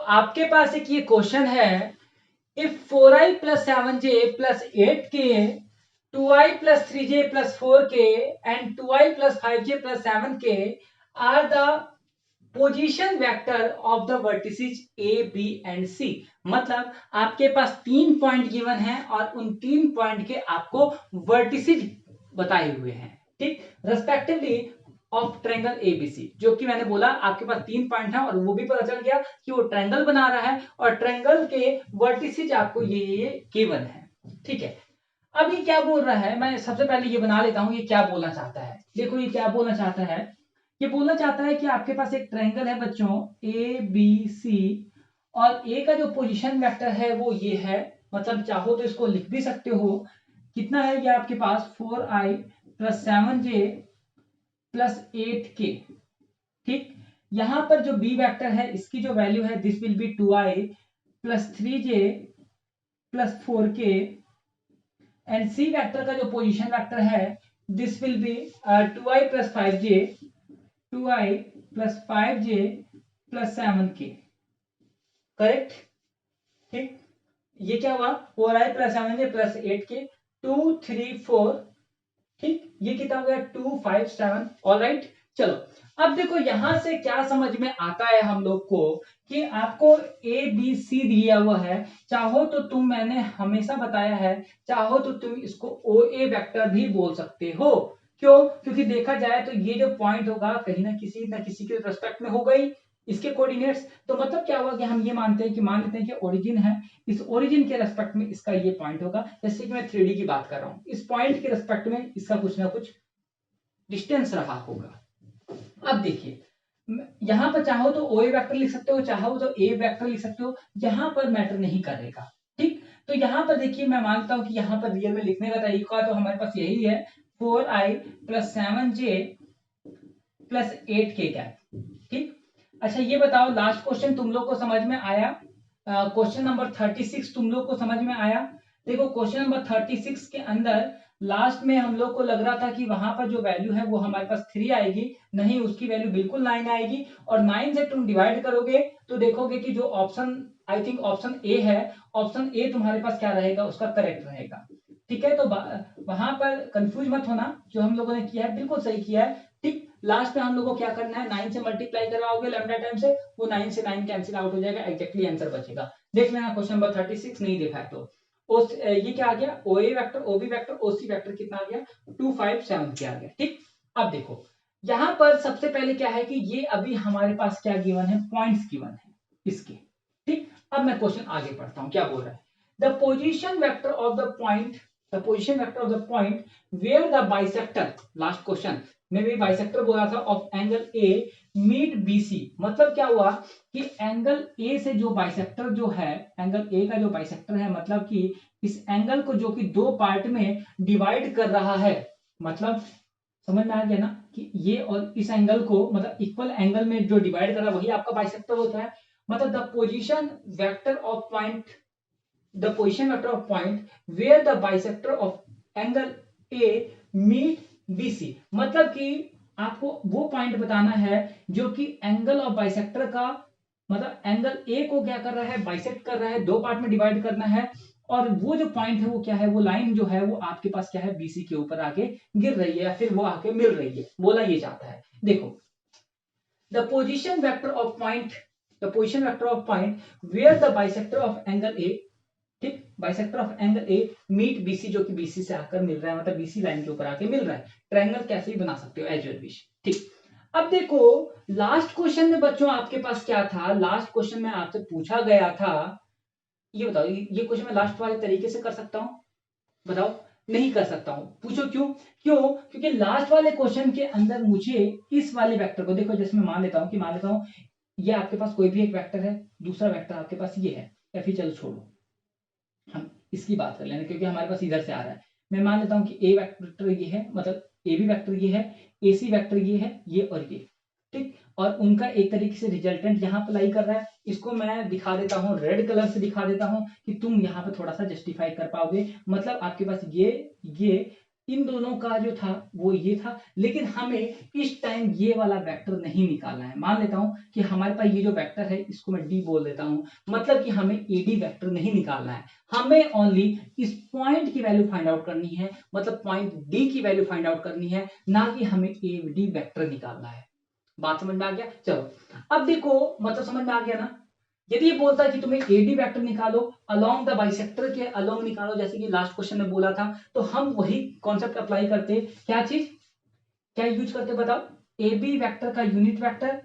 आपके पास एक ये क्वेश्चन है, if 4i plus 7j plus 8k, 2i plus 3j plus 4k and 2i plus 5j plus 7k are the position vector of the vertices A B and C. मतलब आपके पास 3 point given है और उन 3 point के आपको vertices बताए हुए हैं, ठीक, रेस्पेक्टिवली ऑफ ट्रायंगल एबीसी। जो कि मैंने बोला आपके पास 3 पॉइंट है और वो भी पता चल गया कि वो ट्रायंगल बना रहा है और ट्रायंगल के वर्टिसेस आपको ये गिवन है, ठीक है। अब ये क्या बोल रहा है, मैं सबसे पहले ये बना लेता हूं ये क्या बोलना चाहता है। देखो ये क्या बोलना चाहता है, ये बोलना चाहता है कि आपके पास एक ट्रायंगल है बच्चों ए बी सी और ए का जो पोजीशन वेक्टर है वो ये है। मतलब चाहो तो इसको लिख भी सकते हो, कितना है ये आपके पास 4i plus 7j plus 8k, ठीक। यहां पर जो बी वेक्टर है इसकी जो वैल्यू है this will be 2i plus 3j plus 4k and C vector का जो पोजीशन वेक्टर है this will be 2i plus 5j 2i plus 5j plus 7k, correct, ठीक। ये क्या हुआ 4i plus 7j plus 8k 2 3 4, ठीक। ये कितना हो गया 2 5 7, ऑलराइट। चलो अब देखो यहां से क्या समझ में आता है हम लोग को कि आपको ए बी सी दिया हुआ है। चाहो तो तुम, मैंने हमेशा बताया है, चाहो तो तुम इसको ओ ए वेक्टर भी बोल सकते हो। क्यों? क्योंकि देखा जाए तो ये जो पॉइंट होगा कहीं ना किसी के रेस्पेक्ट में होगा ही इसके कोऑर्डिनेट्स। तो मतलब क्या हुआ कि हम ये मानते हैं कि मान लेते हैं कि ओरिजिन है, इस ओरिजिन के रेस्पेक्ट में इसका ये पॉइंट होगा। जैसे कि मैं 3D की बात कर रहा हूं, इस पॉइंट के रेस्पेक्ट में इसका कुछ ना कुछ डिस्टेंस रहा होगा। अब देखिए यहां पर चाहो तो ओ ए वेक्टर लिख सकते हो, चाहो तो ए वेक्टर लिख सकते हो, यहां पर मैटर नहीं करेगा, ठीक। तो यहां पर देखिए मैं मानता हूं कि यहां पर रियल में लिखने का तरीका तो हमारे पास यही है 4i plus 7j plus 8k cap, ठीक। अच्छा ये बताओ लास्ट क्वेश्चन तुम लोग को समझ में आया? क्वेश्चन नंबर 36 तुम लोग को समझ में आया? देखो क्वेश्चन नंबर 36 के अंदर लास्ट में हम लोग को लग रहा था कि वहां पर जो वैल्यू है वो हमारे पास 3 आएगी, नहीं उसकी वैल्यू बिल्कुल 9 आएगी और 9 से तुम डिवाइड करोगे तो देखोगे कि जो option, I think option A है, ऑप्शन ए तुम्हारे पास क्या रहेगा, उसका करेक्ट रहेगा, ठीक है। तो वहां पर कंफ्यूज मत होना, जो हम लोगों ने किया है बिल्कुल सही किया है, ठीक। लास्ट में हम लोगों को क्या करना है, 9 से मल्टीप्लाई करवाओगे लैम्डा टाइम से, वो 9 से 9 कैंसिल आउट हो जाएगा, एग्जैक्टली आंसर बचेगा। देख लेना क्वेश्चन नंबर 36 नहीं देखा है तो ये क्या आ गया, ओ ए वेक्टर, ओ बी वेक्टर, ओ सी वेक्टर कितना आ गया 2 5 7 के आ गया, ठीक। अब देखो यहां पर सबसे पहले क्या है कि ये अभी हमारे पास क्या गिवन है, पॉइंट्स गिवन है इसके, ठीक। अब मैं क्वेश्चन आगे पढ़ता हूं, क्या बोल रहा है, the position vector of the point, the position vector of the point where the bisector, last question में भी बाइसेक्टर बोला था, of angle A meet BC. मतलब क्या हुआ कि एंगल ए से जो बाइसेक्टर जो है, एंगल ए का जो बाइसेक्टर है, मतलब कि इस एंगल को जो कि 2 पार्ट में डिवाइड कर रहा है, मतलब समझ में आ गया ना कि ये और इस एंगल को मतलब इक्वल एंगल में जो डिवाइड कर रहा है वही आपका बाइसेक्टर होता है। मतलब the position vector of point, the position vector of point where the bisector of angle A meet BC. मतलब कि आपको वो पॉइंट बताना है जो कि एंगल ऑफ बाइसेक्टर का, मतलब एंगल ए को क्या कर रहा है, बाइसेक्ट कर रहा है, 2 पार्ट में डिवाइड करना है, और वो जो पॉइंट है वो क्या है, वो लाइन जो है वो आपके पास क्या है, बीसी के ऊपर आके गिर रही है या फिर वो आके मिल रही है, बोला ये जाता है। देखो the position vector of point, the position vector of point where the bisector of angle A, ठीक, bisector of angle A meet BC, जो कि बीसी से आकर मिल रहा है, मतलब बीसी लाइन के ऊपर आके मिल रहा है। ट्रायंगल कैसे भी बना सकते हो एज योर विश, ठीक। अब देखो लास्ट क्वेश्चन में बच्चों आपके पास क्या था, लास्ट क्वेश्चन में आपसे पूछा गया था, ये बताओ ये क्वेश्चन मैं लास्ट वाले तरीके से कर सकता हूं, बताओ? नहीं कर सकता हूं, पूछो क्यों? क्योंकि लास्ट वाले क्वेश्चन के अंदर मुझे इस वाले वेक्टर को, देखो जैसे मैं मान लेता हूं कि मान लेता हूं ये आपके पास कोई भी एक वेक्टर है, दूसरा वेक्टर आपके पास ये है, या फिर चलो छोड़ो हम इसकी बात कर लेना क्योंकि हमारे पास इधर से आ रहा है। मैं मान लेता हूं कि ए वेक्टर ये है, मतलब ए बी वेक्टर ये है, ए सी वेक्टर ये है, ये और ये, ठीक। और उनका एक तरीके से रिजल्टेंट यहाँ अप्लाई कर रहा है। इसको मैं दिखा देता हूँ, रेड कलर से दिखा देता हूँ कि तुम यहाँ पे थोड़ा सा जस्टिफाई कर पाओगे। मतलब आपके पास ये इन दोनों का जो था वो ये था, लेकिन हमें इस टाइम ये वाला वेक्टर नहीं निकालना है। मान लेता हूं कि हमारे पास ये जो वेक्टर है इसको मैं डी बोल देता हूं, मतलब कि हमें एडी वेक्टर नहीं निकालना है, हमें ओनली इस पॉइंट की वैल्यू फाइंड आउट करनी है, मतलब पॉइंट डी की वैल्यू फाइंड आउट करनी है, ना कि हमें ए डी वेक्टर निकालना है। बात समझ में आ गया? चलो अब देखो, मतलब समझ में आ गया ना। यदि ये बोलता है कि तुम्हें एडी वेक्टर निकालो अलोंग द बाइसेक्टर के अलोंग निकालो, जैसे कि लास्ट क्वेश्चन में बोला था, तो हम वही कॉन्सेप्ट अप्लाई करते। क्या चीज, क्या यूज करते बताओ? ए बी वेक्टर का यूनिट वेक्टर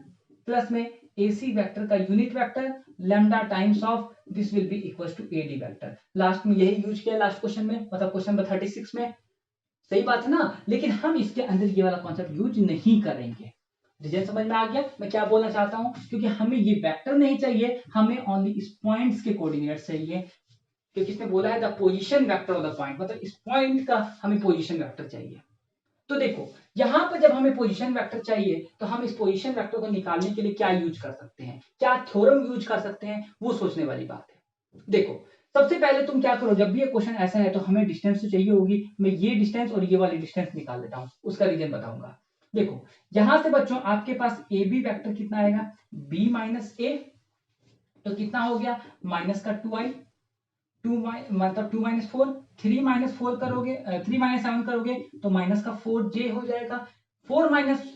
प्लस में ए सी वेक्टर का unit vector lambda times of this will be equal to A D vector. Last में यही यूज किया लास्ट क्वेश्चन में, मतलब क्वेश्चन नंबर 36 में। सही बात है ना, लेकिन हम इसके अंदर ये वाला कॉन्सेप्ट यूज नहीं करेंगे। रीजन समझ में आ गया मैं क्या बोलना चाहता हूं? क्योंकि हमें ये वेक्टर नहीं चाहिए, हमें ओनली इस पॉइंट्स के कोऑर्डिनेट्स चाहिए, क्योंकि इसने बोला है the position vector of the point, मतलब इस पॉइंट का हमें पोजीशन वेक्टर चाहिए। तो देखो यहां पर जब हमें पोजीशन वेक्टर चाहिए तो हम इस पोजीशन वेक्टर को निकालने के लिए क्या यूज कर सकते हैं, क्या थ्योरम यूज कर सकते हैं, वो सोचने वाली बात है। देखो सबसे पहले तुम क्या करो, जब भी ये क्वेश्चन ऐसा है तो हमें डिस्टेंस तो चाहिए होगी, मैं ये डिस्टेंस और ये वाली डिस्टेंस निकाल लेता हूं, उसका रीजन बताऊंगा। देखो यहां से बच्चों आपके पास ए बी वेक्टर कितना आएगा, बी माइनस ए, तो कितना हो गया माइनस का 2i, मतलब 2 - 4, 3 - 4 करोगे, 3 - 7 करोगे तो माइनस का 4j हो जाएगा, 4 -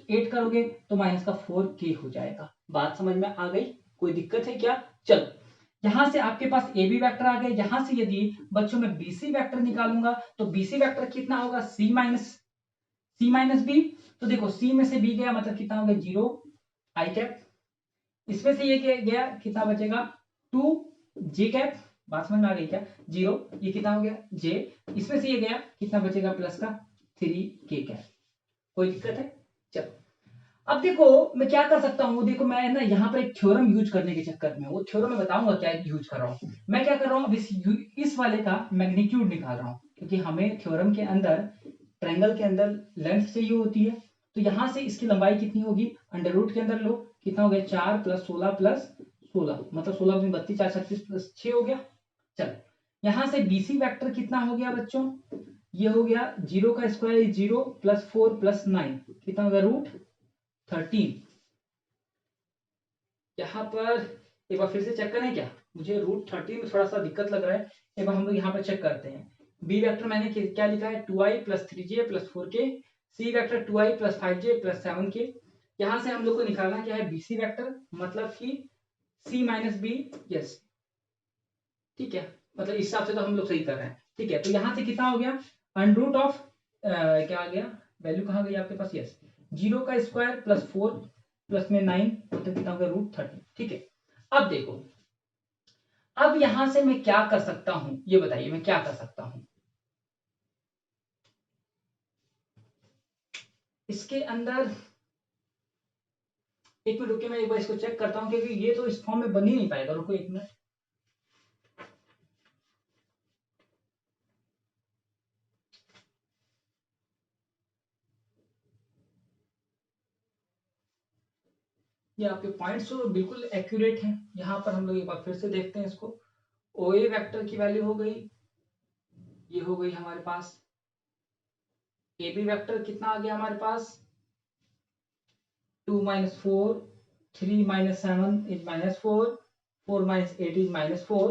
8 करोगे तो माइनस का 4k हो जाएगा। बात समझ में आ गई? कोई दिक्कत है क्या? चलो यहां से आपके पास ए बी वैक्टर आ गए, यहां से यदि बच्चों में बीसी वैक्टर निकालूंगा तो बीसी वैक्टर कितना होगा, सी माइनस बी। तो देखो सी में से बी गया मतलब कितना हो गया 0 आई कैप, इसमें से ये गया कितना बचेगा 2 जे कैप। बात समझ में आ गई क्या? 0, ये कितना हो गया जे, इसमें से ये गया कितना बचेगा प्लस का 3k कैप। कोई दिक्कत है? चलो अब देखो मैं क्या कर सकता हूँ, देखो मैं ना यहाँ पर एक थ्योरम यूज करने के चक्कर में, वो थ्योरम मैं बताऊंगा क्या यूज कर रहा हूँ। मैं क्या कर रहा हूँ, अब इस वाले का मैग्नीट्यूड निकाल रहा हूँ, क्योंकि हमें थ्योरम के अंदर ट्रायंगल के अंदर लेंथ चाहिए होती है। तो यहां से इसकी लंबाई कितनी होगी, अंडर रूट के अंदर लो, कितना हो गया 4 + 16 + 16, मतलब 16 × 32 4 36 + 6 हो गया। चलो यहां से बीसी वेक्टर कितना हो गया बच्चों, ये हो गया 0 का स्क्वायर 0 + 4 + 9, कितना हो गया √13। यहाँ पर एक बार फिर से चेक करें क्या, मुझे √13 में थोड़ा सा दिक्कत लग रहा है, एक बार हम लोग यहाँ पर चेक करते हैं। बी वेक्टर मैंने क्या लिखा है 2i + 3j + 4k, C vector 2i + 5j + 7k। यहाँ से हम लोग को निकालना क्या है बीसी वेक्टर, मतलब कि c - b, यस ठीक है, मतलब इस हिसाब से तो हम लोग सही कर रहे हैं। ठीक है, तो यहाँ से कितना हो गया √ ऑफ क्या आ गया, वैल्यू कहाँ गई आपके पास, यस 0 का स्क्वायर + 4 + में 9, मतलब कितना हो गया √13। ठीक है, अब देखो अब यहां से मैं क्या कर सकता हूं, ये बताइए मैं क्या कर सकता हूं इसके अंदर। एक मिनट रुकिए, मैं एक बार इसको चेक करता हूं, क्योंकि ये तो इस फॉर्म में बन ही नहीं पाएगा। रुको एक मिनट। ये आपके पॉइंट्स तो बिल्कुल एक्यूरेट हैं। यहाँ पर हम लोग एक बार फिर से देखते हैं इसको। ओ ए वैक्टर की वैल्यू हो गई, ये हो गई हमारे पास। ए बी वैक्टर कितना आ गया हमारे पास 2 - 4, 3 - 7 is -4, 4 - 8 is -4।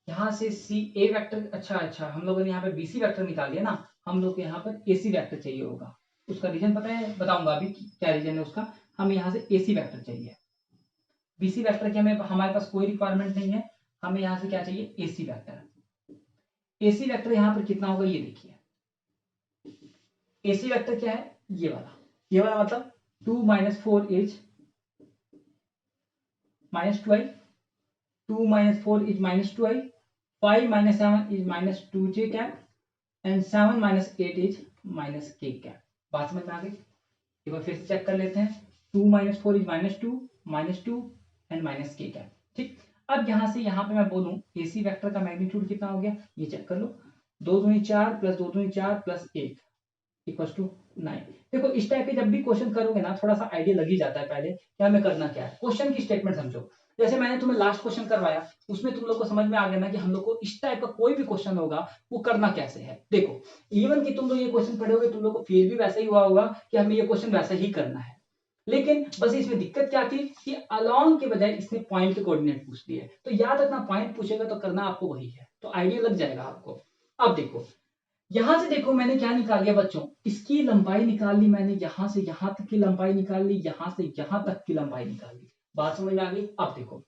यहाँ से सी ए वेक्टर, अच्छा हम लोगों ने यहाँ पे बीसी वेक्टर निकाल दिया ना, हम लोग को यहाँ पर एसी वेक्टर चाहिए होगा। उसका रीजन पता है, बताऊंगा अभी क्या रीजन है उसका। हमें यहाँ से एसी वेक्टर चाहिए, बीसी वेक्टर की हमें हमारे पास कोई रिक्वायरमेंट नहीं है, हमें यहाँ से क्या चाहिए एसी वेक्टर। एसी वेक्टर यहाँ पर कितना होगा ये देखिए, एसी वेक्टर क्या है ये वाला मतलब 2 - 4 is -2i, 2 - 4 is -2i, 5 - 7 is -2j cap, and 7 - 8 is -k cap। बात समझ में आ गई? एक बार फिर से चेक कर लेते हैं। 2 - 4 is -2, -2 एंड -k cap। ठीक, अब यहां से यहां पे मैं बोलूं एसी वेक्टर का मैग्नीट्यूड कितना हो गया, ये चेक कर लो। 2 दूनी 4 + 2 दूनी 4 + 1 = 9। देखो इस टाइप के जब भी क्वेश्चन करोगे ना, थोड़ा सा आइडिया लग ही जाता है पहले कि हमें करना क्या है। क्वेश्चन की स्टेटमेंट समझो, जैसे मैंने तुम्हें लास्ट क्वेश्चन करवाया, उसमें तुम लोग को समझ में आ गया ना कि हम लोग को इस टाइप का कोई भी क्वेश्चन होगा वो करना कैसे है। देखो इवन कि तुम लोग ये क्वेश्चन पढ़े होगे, तुम लोग को फील भी वैसा ही हुआ होगा कि हमें ये क्वेश्चन वैसा ही करना है, लेकिन बस इसमें दिक्कत क्या थी कि अलोंग के बजाय इसने पॉइंट के कोऑर्डिनेट पूछ लिए। तो याद रखना पॉइंट पूछेगा तो करना आपको वही है, तो आइडिया लग जाएगा आपको। अब देखो यहां से देखो मैंने क्या निकाल लिया बच्चों, इसकी लंबाई निकाल ली मैंने, यहां से यहां तक की लंबाई निकाल ली, यहां से यहां तक की लंबाई निकाल ली। बात समझ में आ गई। अब देखो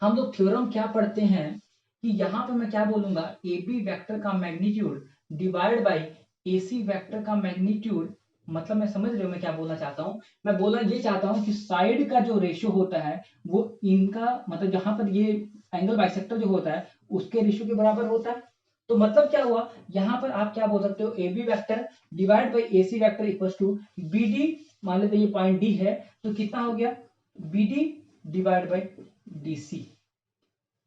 हम लोग थ्योरम क्या पढ़ते हैं कि यहां पर मैं क्या बोलूंगा, ए बी वेक्टर का magnitude divide by A C vector का मैग्नीट्यूड। मतलब मैं समझ रहे हो मैं क्या बोलना चाहता हूं, मैं बोलना ये चाहता हूं कि साइड का जो रेशियो होता है वो इनका मतलब जहां पर ये एंगल बाइसेक्टर जो होता है उसके रेशियो के बराबर होता है। तो मतलब क्या हुआ, यहां पर आप क्या बोल सकते हो, A B vector divide by A C vector equals to B D. मान लेते ये पॉइंट डी है तो कितना हो गया, B D divide by D C.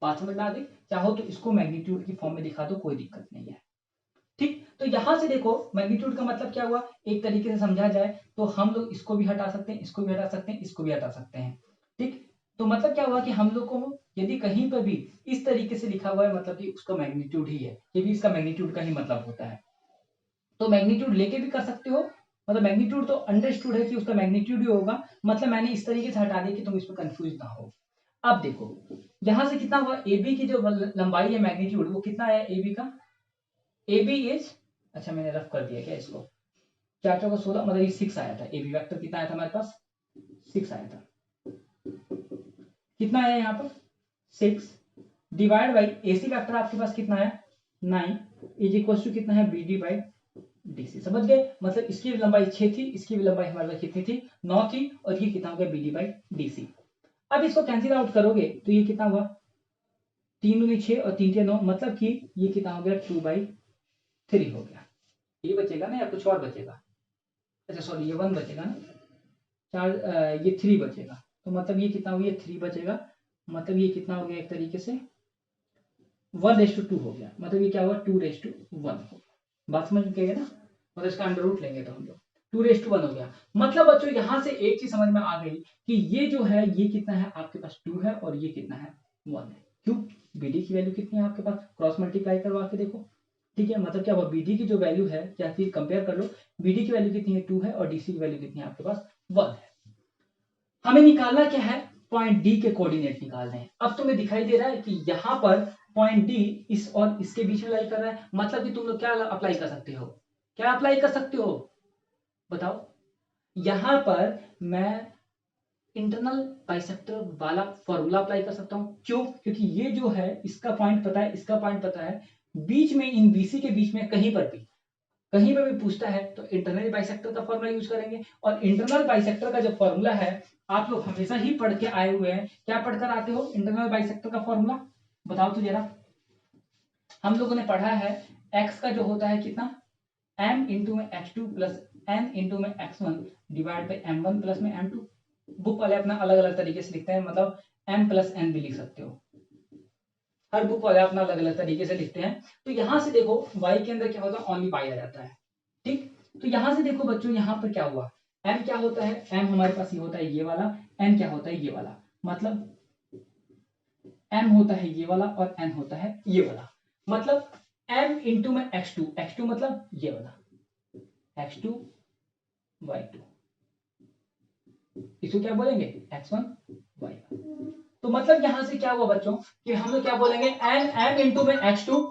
बात समझ में आ गई। चाहो तो इसको मैग्नीट्यूड की फॉर्म में दिखा दो, कोई दिक्कत नहीं है। ठीक, तो यहां से देखो मैग्नीट्यूड का मतलब क्या हुआ, एक तरीके से समझा जाए तो हम लोग इसको भी हटा सकते हैं, इसको भी हटा सकते हैं, इसको भी हटा सकते हैं। ठीक, तो मतलब क्या हुआ कि हम लोग को यदि कहीं पर भी इस तरीके से लिखा हुआ है मतलब कि उसका मैग्नीट्यूड ही है, ये भी इसका मैग्नीट्यूड का ही मतलब होता है। तो मैग्नीट्यूड लेके भी कर सकते हो, मतलब मैग्नीट्यूड तो अंडरस्टूड है कि उसका मैग्नीट्यूड ही होगा, मतलब मैंने इस तरीके से हटा दिया कि तुम इसमें कंफ्यूज ना हो। अब देखो यहां से कितना हुआ, ए बी की जो लंबाई है मैग्नीट्यूड वो कितना है ए बी का, ए बी इज, अच्छा मैंने रफ कर दिया क्या इसको, 4 चौका 16 मतलब ये 6 आया था, ए बी वेक्टर कितना आया था हमारे पास, 6 आया था। कितना आया यहाँ पर 6 divide by A C vector आपके पास कितना है 9 इज इक्वल टू कितना है B D by D C. समझ गए, मतलब इसकी भी लंबाई 6 थी, इसकी भी लंबाई हमारे पास कितनी थी 9 थी, और ये कितना हो गया B D by D C. अब इसको कैंसिल आउट करोगे तो ये कितना हुआ 3 दूनी 6 और 3 9, मतलब कि ये कितना हो गया 2/3 हो गया। ये बचेगा ना या कुछ और बचेगा, अच्छा सॉरी ये 1 बचेगा ना, ये 3 बचेगा, तो मतलब ये कितना हो गया 3 बचेगा, मतलब ये कितना हो गया एक तरीके से 1:2 हो गया, मतलब ये क्या हुआ 2:1 हो गया। बात समझ में गई है ना, मतलब इसका अंडर रूट लेंगे तो हम लोग 2:1 हो गया। मतलब बच्चों यहां से एक चीज समझ में आ गई कि ये जो है ये कितना है आपके पास 2 है और ये कितना है 1 है। क्यों, बीडी की वैल्यू कितनी है आपके पास, क्रॉस मल्टीप्लाई करवा के देखो। ठीक है, मतलब क्या हुआ बीडी की जो वैल्यू है, या फिर कंपेयर कर लो, बीडी की वैल्यू कितनी है 2 है और डीसी की वैल्यू कितनी है आपके पास 1 है। हमें निकालना क्या है, पॉइंट डी के कोऑर्डिनेट निकालने हैं। अब तुम्हें दिखाई दे रहा है कि यहाँ पर पॉइंट डी इस और इसके बीच में लाई कर रहा है, मतलब कि तुम लोग क्या अप्लाई कर सकते हो, क्या अप्लाई कर सकते हो बताओ। यहां पर मैं इंटरनल बाइसेक्टर वाला फॉर्मूला अप्लाई कर सकता हूं। क्यों, क्योंकि ये जो है इसका पॉइंट पता है, इसका पॉइंट पता है, बीच में इन बीसी के बीच में कहीं पर भी पूछता है तो इंटरनल बाइसेक्टर का फॉर्मूला यूज करेंगे। और इंटरनल बाइसेक्टर का जो फॉर्मूला है आप लोग हमेशा ही पढ़ के आए हुए हैं, क्या पढ़कर आते हो इंटरनल बाइसेक्टर का फॉर्मूला, बताओ तो जरा। हम लोगों ने पढ़ा है x का जो होता है कितना m इंटू में x2 प्लस n इंटू में x1 divide by m1 plus में m2। बुक वाले अपना अलग अलग तरीके से लिखते हैं, मतलब m प्लस n भी लिख सकते हो, हर बुक वाले अपना अलग अलग तरीके से लिखते हैं। तो यहां से देखो y के अंदर क्या होता है ओनली y आ जाता है। ठीक, तो यहां से देखो बच्चों यहाँ पर क्या हुआ, m क्या होता है, m हमारे पास ये होता है ये वाला, n क्या होता है ये वाला, मतलब m होता है ये वाला और n होता है ये वाला, मतलब m इंटू में x2 मतलब ये वाला x2 y2, इसको क्या बोलेंगे x1 y1। तो मतलब यहां से क्या हुआ बच्चों कि हम लोग क्या बोलेंगे m इंटू में x2,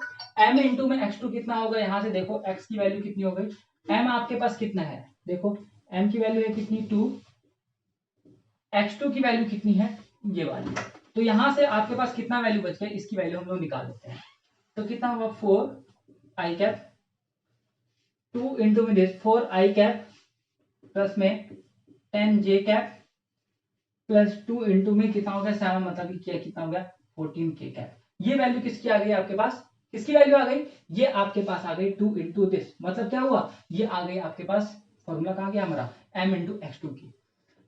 m इंटू में x2 कितना होगा, यहां से देखो x की वैल्यू कितनी हो गई, m आपके पास कितना है देखो, m की वैल्यू है कितनी 2, x2 की वैल्यू कितनी है ये वाली, तो यहां से आपके पास कितना वैल्यू बच गया, इसकी वैल्यू हम लोग निकाल देते हैं। तो कितना होगा 4i कैप 2 इंटू में 4i कैप प्लस में 10j कैप प्लस 2 इंटू में कितना हो गया 7, मतलब क्या कितना हो गया 14k कैप। ये वैल्यू किसकी आ गई आपके पास, किसकी वैल्यू आ गई, ये आपके पास आ गई 2 इंटू दिस, मतलब क्या हुआ ये आ गई आपके पास, फॉर्मूला कहाँ गया हमारा m इंटू x2 की।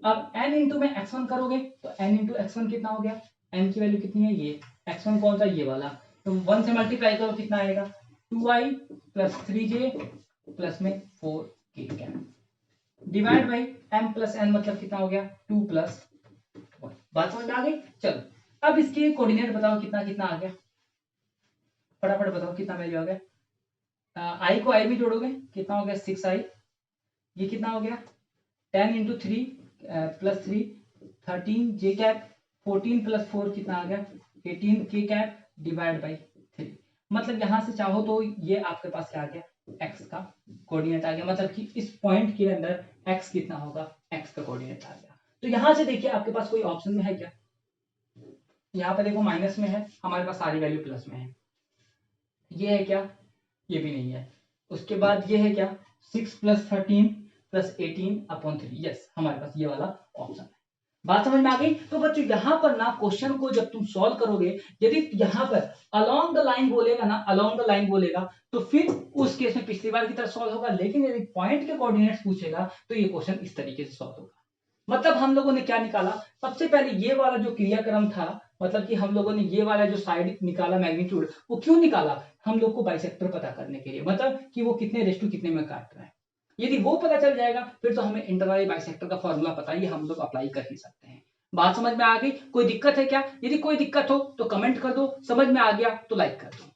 अब n इंटू में x1 करोगे तो n इंटू x1 कितना हो गया, n की वैल्यू कितनी है ये, x1 कौन सा ये वाला, तो 1 से मल्टीप्लाई करो कितना आएगा 2i प्लस 3j प्लस में 4k cap divide by m plus n मतलब कितना हो गया 2 प्लस 1। बात समझ में आ गई। चलो अब इसके कोऑर्डिनेट बताओ कितना कितना आ गया, फटाफट बताओ कितना वैल्यू आ गया। आई को आई भी जोड़ोगे कितना हो गया 6i, ये कितना हो गया 10 इंटू 3 प्लस 3 13 जे कैप, 14 प्लस 4 कितना आ गया 18 के कैप डिवाइड बाई 3। मतलब यहां से चाहो तो ये आपके पास क्या आ गया x का कोऑर्डिनेट आ गया, मतलब कि इस पॉइंट के अंदर x कितना होगा, x का कोऑर्डिनेट आ गया। तो यहां से देखिए आपके पास कोई ऑप्शन में है क्या, यहाँ पे देखो माइनस में है, हमारे पास सारी वैल्यू प्लस में है, ये है क्या, ये भी नहीं है। उसके बाद ये है क्या 6 प्लस 13 प्लस 18 अपॉन 3, यस हमारे पास ये वाला ऑप्शन है। बात समझ में आ गई। तो बच्चों यहाँ पर ना क्वेश्चन को जब तुम सॉल्व करोगे, यदि यहाँ पर अलोंग द लाइन बोलेगा ना, अलोंग द लाइन बोलेगा तो फिर उस केस में पिछली बार की तरह सॉल्व होगा, लेकिन यदि पॉइंट के कोऑर्डिनेट्स पूछेगा तो ये क्वेश्चन इस तरीके से सॉल्व होगा। मतलब हम लोगों ने क्या निकाला, सबसे पहले ये वाला जो क्रियाक्रम था, मतलब कि हम लोगों ने ये वाला जो साइड निकाला मैग्नीट्यूड, वो क्यों निकाला, हम लोग को बाइसेक्टर पता करने के लिए, मतलब कि वो कितने रेशटू कितने में काट रहा है। यदि वो पता चल जाएगा फिर तो हमें इंटरवल बाइसेक्टर का फॉर्मूला पता है, ये हम लोग अप्लाई कर ही सकते हैं। बात समझ में आ गई, कोई दिक्कत है क्या, यदि कोई दिक्कत हो तो कमेंट कर दो, समझ में आ गया तो लाइक कर दो।